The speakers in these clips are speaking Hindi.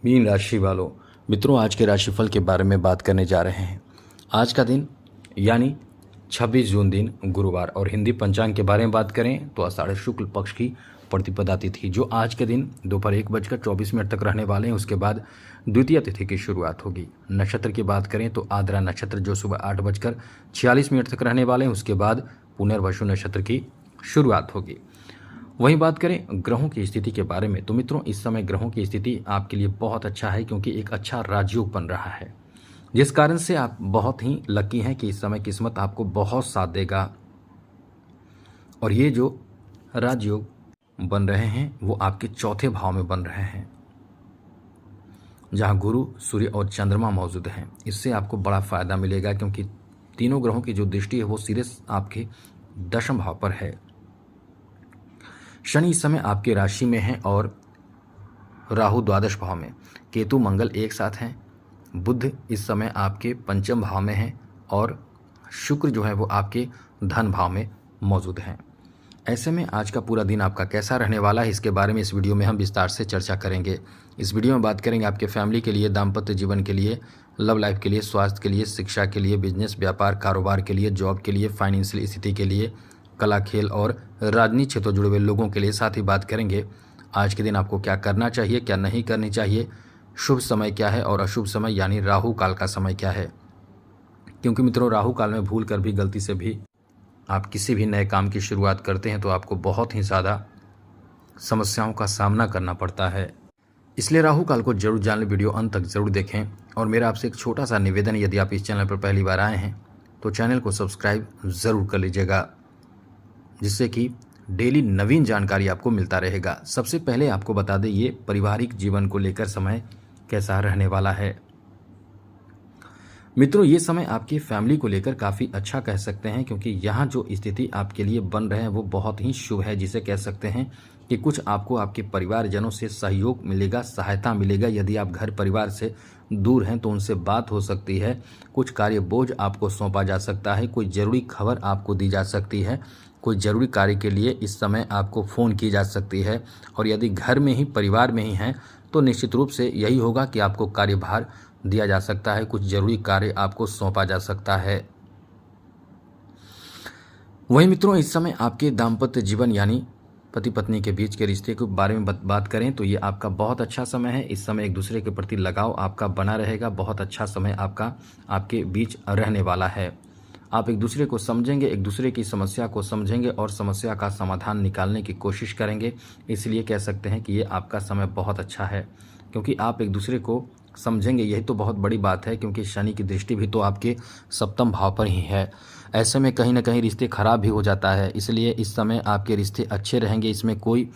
मीन राशि वालों, मित्रों, आज के राशिफल के बारे में बात करने जा रहे हैं। आज का दिन यानी 26 जून दिन गुरुवार और हिंदी पंचांग के बारे में बात करें तो आषाढ़ शुक्ल पक्ष की प्रतिपदा तिथि जो आज के दिन दोपहर 1:24 तक रहने वाले हैं। उसके बाद द्वितीय तिथि की शुरुआत होगी। नक्षत्र की बात करें तो आद्रा नक्षत्र जो सुबह 8:46 तक रहने वाले हैं। उसके बाद पुनर्वसु नक्षत्र की शुरुआत होगी। वहीं बात करें ग्रहों की स्थिति के बारे में तो मित्रों, इस समय ग्रहों की स्थिति आपके लिए बहुत अच्छा है क्योंकि एक अच्छा राजयोग बन रहा है, जिस कारण से आप बहुत ही लकी हैं कि इस समय किस्मत आपको बहुत साथ देगा। और ये जो राजयोग बन रहे हैं वो आपके चौथे भाव में बन रहे हैं, जहां गुरु, सूर्य और चंद्रमा मौजूद हैं। इससे आपको बड़ा फायदा मिलेगा क्योंकि तीनों ग्रहों की जो दृष्टि है वो सीधे आपके दशम भाव पर है। शनि इस समय आपकी राशि में है और राहु द्वादश भाव में, केतु मंगल एक साथ हैं, बुध इस समय आपके पंचम भाव में है और शुक्र जो है वो आपके धन भाव में मौजूद हैं। ऐसे में आज का पूरा दिन आपका कैसा रहने वाला है, इसके बारे में इस वीडियो में हम विस्तार से चर्चा करेंगे। इस वीडियो में बात करेंगे आपके फैमिली के लिए, दाम्पत्य जीवन के लिए, लव लाइफ के लिए, स्वास्थ्य के लिए, शिक्षा के लिए, बिजनेस व्यापार कारोबार के लिए, जॉब के लिए, फाइनेंशियल स्थिति के लिए, कला खेल और राजनीति क्षेत्र जुड़े हुए लोगों के लिए। साथ ही बात करेंगे आज के दिन आपको क्या करना चाहिए, क्या नहीं करनी चाहिए, शुभ समय क्या है और अशुभ समय यानी राहु काल का समय क्या है। क्योंकि मित्रों, राहु काल में भूल कर भी, गलती से भी आप किसी भी नए काम की शुरुआत करते हैं तो आपको बहुत ही ज़्यादा समस्याओं का सामना करना पड़ता है। इसलिए राहु काल को जरूर जान लें, वीडियो अंत तक जरूर देखें। और मेरा आपसे एक छोटा सा निवेदन है, यदि आप इस चैनल पर पहली बार आए हैं तो चैनल को सब्सक्राइब ज़रूर कर लीजिएगा, जिससे कि डेली नवीन जानकारी आपको मिलता रहेगा। सबसे पहले आपको बता दें ये पारिवारिक जीवन को लेकर समय कैसा रहने वाला है। मित्रों, ये समय आपकी फैमिली को लेकर काफ़ी अच्छा कह सकते हैं क्योंकि यहाँ जो स्थिति आपके लिए बन रहे हैं वो बहुत ही शुभ है, जिसे कह सकते हैं कि कुछ आपको आपके परिवारजनों से सहयोग मिलेगा, सहायता मिलेगा। यदि आप घर परिवार से दूर हैं तो उनसे बात हो सकती है, कुछ कार्य बोझ आपको सौंपा जा सकता है, कोई ज़रूरी खबर आपको दी जा सकती है, कोई ज़रूरी कार्य के लिए इस समय आपको फ़ोन की जा सकती है। और यदि घर में ही, परिवार में ही हैं तो निश्चित रूप से यही होगा कि आपको कार्यभार दिया जा सकता है, कुछ ज़रूरी कार्य आपको सौंपा जा सकता है। वहीं मित्रों, इस समय आपके दाम्पत्य जीवन यानी पति पत्नी के बीच के रिश्ते के बारे में बात करें तो ये आपका बहुत अच्छा समय है। इस समय एक दूसरे के प्रति लगाव आपका बना रहेगा, बहुत अच्छा समय आपका आपके बीच रहने वाला है। आप एक दूसरे को समझेंगे, एक दूसरे की समस्या को समझेंगे और समस्या का समाधान निकालने की कोशिश करेंगे। इसलिए कह सकते हैं कि ये आपका समय बहुत अच्छा है क्योंकि आप एक दूसरे को समझेंगे। यही तो बहुत बड़ी बात है क्योंकि शनि की दृष्टि भी तो आपके सप्तम भाव पर ही है। ऐसे में कहीं ना कहीं रिश्ते खराब भी हो जाता है, इसलिए इस समय आपके रिश्ते अच्छे रहेंगे। इसमें कोई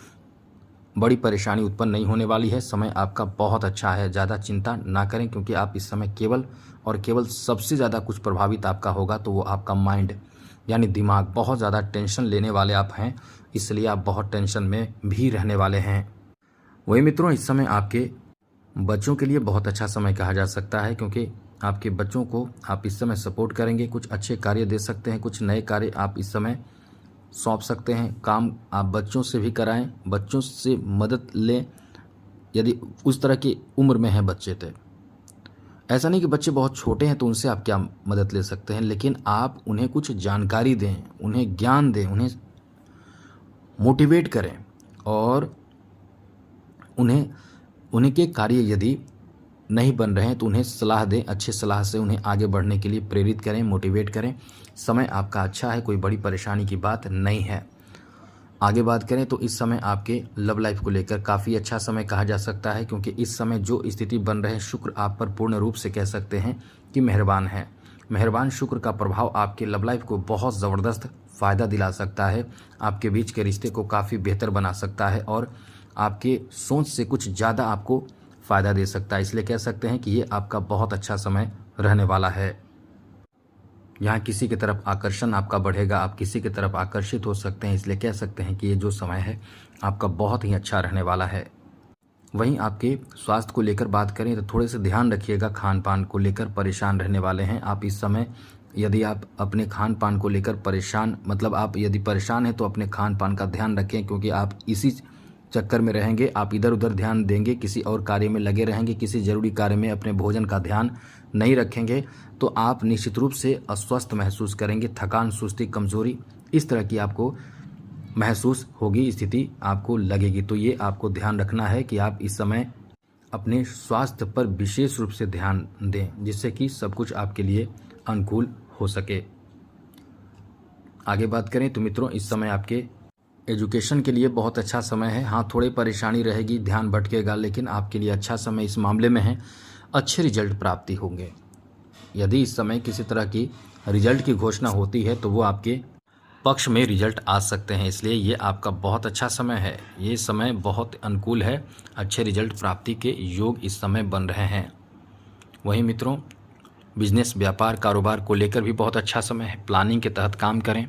बड़ी परेशानी उत्पन्न नहीं होने वाली है। समय आपका बहुत अच्छा है, ज़्यादा चिंता ना करें क्योंकि आप इस समय केवल और केवल सबसे ज़्यादा कुछ प्रभावित आपका होगा तो वो आपका माइंड यानी दिमाग। बहुत ज़्यादा टेंशन लेने वाले आप हैं, इसलिए आप बहुत टेंशन में भी रहने वाले हैं। वही मित्रों, इस समय आपके बच्चों के लिए बहुत अच्छा समय कहा जा सकता है क्योंकि आपके बच्चों को आप इस समय सपोर्ट करेंगे, कुछ अच्छे कार्य दे सकते हैं, कुछ नए कार्य आप इस समय सौंप सकते हैं। काम आप बच्चों से भी कराएं, बच्चों से मदद लें यदि उस तरह की उम्र में हैं बच्चे। तो ऐसा नहीं कि बच्चे बहुत छोटे हैं तो उनसे आप क्या मदद ले सकते हैं, लेकिन आप उन्हें कुछ जानकारी दें, उन्हें ज्ञान दें, उन्हें मोटिवेट करें और उन्हें के कार्य यदि नहीं बन रहे हैं तो उन्हें सलाह दें, अच्छे सलाह से उन्हें आगे बढ़ने के लिए प्रेरित करें, मोटिवेट करें। समय आपका अच्छा है, कोई बड़ी परेशानी की बात नहीं है। आगे बात करें तो इस समय आपके लव लाइफ को लेकर काफ़ी अच्छा समय कहा जा सकता है क्योंकि इस समय जो स्थिति बन रहे हैं, शुक्र आप पर पूर्ण रूप से कह सकते हैं कि मेहरबान है। मेहरबान शुक्र का प्रभाव आपके लव लाइफ को बहुत ज़बरदस्त फ़ायदा दिला सकता है, आपके बीच के रिश्ते को काफ़ी बेहतर बना सकता है और आपके सोच से कुछ ज़्यादा आपको फ़ायदा दे सकता है। इसलिए कह सकते हैं कि ये आपका बहुत अच्छा समय रहने वाला है। यहाँ किसी की तरफ आकर्षण आपका बढ़ेगा, आप किसी की तरफ आकर्षित हो सकते हैं। इसलिए कह सकते हैं कि ये जो समय है आपका बहुत ही अच्छा रहने वाला है। वहीं आपके स्वास्थ्य को लेकर बात करें तो थोड़े से ध्यान रखिएगा, खान पान को लेकर परेशान रहने वाले हैं आप इस समय। यदि आप अपने खान पान को लेकर परेशान, मतलब आप यदि परेशान हैं तो अपने खान पान का ध्यान रखें क्योंकि आप इसी चक्कर में रहेंगे, आप इधर उधर ध्यान देंगे, किसी और कार्य में लगे रहेंगे, किसी ज़रूरी कार्य में अपने भोजन का ध्यान नहीं रखेंगे तो आप निश्चित रूप से अस्वस्थ महसूस करेंगे। थकान, सुस्ती, कमज़ोरी इस तरह की आपको महसूस होगी, स्थिति आपको लगेगी। तो ये आपको ध्यान रखना है कि आप इस समय अपने स्वास्थ्य पर विशेष रूप से ध्यान दें, जिससे कि सब कुछ आपके लिए अनुकूल हो सके। आगे बात करें तो मित्रों, इस समय आपके एजुकेशन के लिए बहुत अच्छा समय है। हाँ, थोड़ी परेशानी रहेगी, ध्यान भटकेगा, लेकिन आपके लिए अच्छा समय इस मामले में है। अच्छे रिजल्ट प्राप्ति होंगे। यदि इस समय किसी तरह की रिजल्ट की घोषणा होती है तो वो आपके पक्ष में रिजल्ट आ सकते हैं, इसलिए ये आपका बहुत अच्छा समय है। ये समय बहुत अनुकूल है, अच्छे रिजल्ट प्राप्ति के योग इस समय बन रहे हैं। वहीं मित्रों, बिजनेस, व्यापार, कारोबार को लेकर भी बहुत अच्छा समय है। प्लानिंग के तहत काम करें।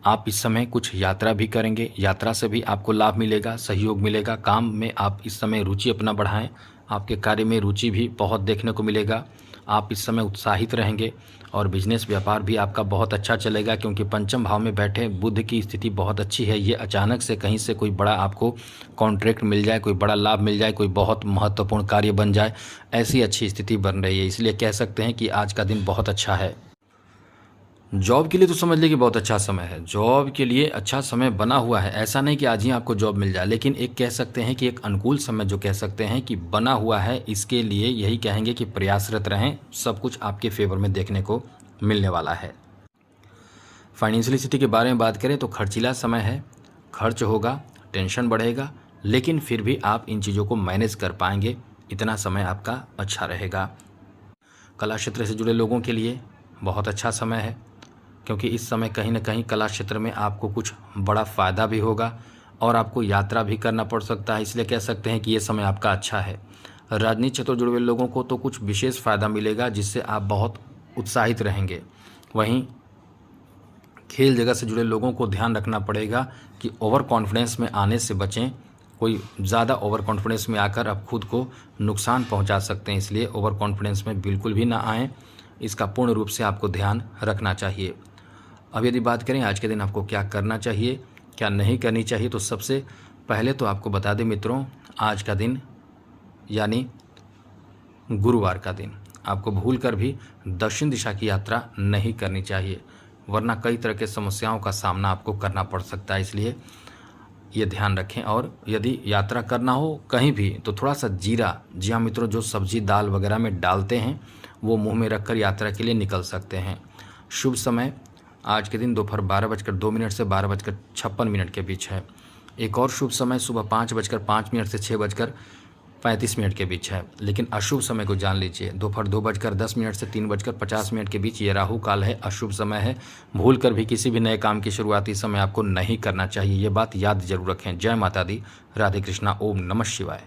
आप इस समय कुछ यात्रा भी करेंगे, यात्रा से भी आपको लाभ मिलेगा, सहयोग मिलेगा। काम में आप इस समय रुचि अपना बढ़ाएं, आपके कार्य में रुचि भी बहुत देखने को मिलेगा। आप इस समय उत्साहित रहेंगे और बिजनेस, व्यापार भी आपका बहुत अच्छा चलेगा, क्योंकि पंचम भाव में बैठे बुध की स्थिति बहुत अच्छी है। ये अचानक से कहीं से कोई बड़ा आपको कॉन्ट्रैक्ट मिल जाए, कोई बड़ा लाभ मिल जाए, कोई बहुत महत्वपूर्ण कार्य बन जाए, ऐसी अच्छी स्थिति बन रही है। इसलिए कह सकते हैं कि आज का दिन बहुत अच्छा है। जॉब के लिए तो समझ लीजिए कि बहुत अच्छा समय है। जॉब के लिए अच्छा समय बना हुआ है, ऐसा नहीं कि आज ही आपको जॉब मिल जाए, लेकिन एक कह सकते हैं कि एक अनुकूल समय जो कह सकते हैं कि बना हुआ है, इसके लिए यही कहेंगे कि प्रयासरत रहें, सब कुछ आपके फेवर में देखने को मिलने वाला है। फाइनेंशियल स्थिति के बारे में बात करें तो खर्चीला समय है, खर्च होगा, टेंशन बढ़ेगा, लेकिन फिर भी आप इन चीज़ों को मैनेज कर पाएंगे, इतना समय आपका अच्छा रहेगा। कला क्षेत्र से जुड़े लोगों के लिए बहुत अच्छा समय है, क्योंकि इस समय कहीं ना कहीं कला क्षेत्र में आपको कुछ बड़ा फ़ायदा भी होगा और आपको यात्रा भी करना पड़ सकता है, इसलिए कह सकते हैं कि ये समय आपका अच्छा है। राजनीति क्षेत्र जुड़े हुए लोगों को तो कुछ विशेष फ़ायदा मिलेगा, जिससे आप बहुत उत्साहित रहेंगे। वहीं खेल जगत से जुड़े लोगों को ध्यान रखना पड़ेगा कि ओवर कॉन्फिडेंस में आने से बचें। कोई ज़्यादा ओवर कॉन्फिडेंस में आकर आप खुद को नुकसान पहुंचा सकते हैं, इसलिए ओवर कॉन्फिडेंस में बिल्कुल भी ना आएँ, इसका पूर्ण रूप से आपको ध्यान रखना चाहिए। अब यदि बात करें आज के दिन आपको क्या करना चाहिए, क्या नहीं करनी चाहिए, तो सबसे पहले तो आपको बता दें मित्रों, आज का दिन यानी गुरुवार का दिन आपको भूलकर भी दक्षिण दिशा की यात्रा नहीं करनी चाहिए, वरना कई तरह के समस्याओं का सामना आपको करना पड़ सकता है, इसलिए ये ध्यान रखें। और यदि यात्रा करना हो कहीं भी तो थोड़ा सा जीरा, जी हाँ मित्रों, जो सब्जी दाल वगैरह में डालते हैं वो मुंह में रखकर यात्रा के लिए निकल सकते हैं। शुभ समय आज के दिन दोपहर 12:02 से 12:56 के बीच है। एक और शुभ समय सुबह 5:05 से 6:35 के बीच है। लेकिन अशुभ समय को जान लीजिए, दोपहर 2:10 से 3:50 के बीच ये राहु काल है, अशुभ समय है। भूल कर भी किसी भी नए काम की शुरुआती समय आपको नहीं करना चाहिए, ये बात याद जरूर रखें। जय माता दी, राधे कृष्णा, ओम नमः शिवाय।